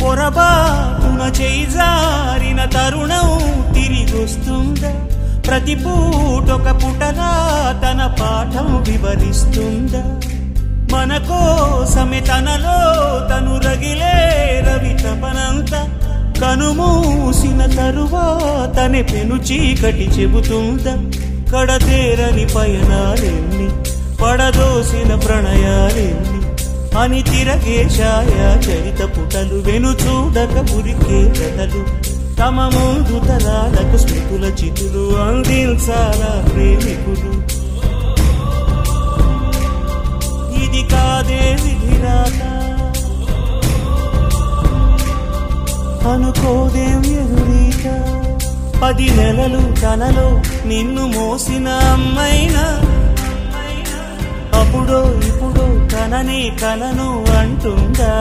పొరబాటున చేజారిన తరుణం తిరిగొస్తుందా? ప్రతి పూటొక పుటలా తన పాఠం వివరిస్తుందా? మన కోసమే తనలో తను రగిలే రవి తపనంత కనుమూసిన తరువాతనే పెను చీకటి చెబుతుందా? కడతేరని పయనాలెన్ని పడదోసిన ప్రణయాలెన్ని అని తిరగే ఛాయా చరిత పుటలు వెను చూడక ఉరికే కథలు తమ ముందు తరాలకు స్మృతుల చితులు అందించాలా ప్రేమికులు. ఇది కాదే విధిరాత అనుకోదేం ఎదురీత. 10 నెలలు తనలో నిన్ను మోసిన అమ్మైనా అప్పుడో ఇప్పుడో తనని కలను అంటుందా?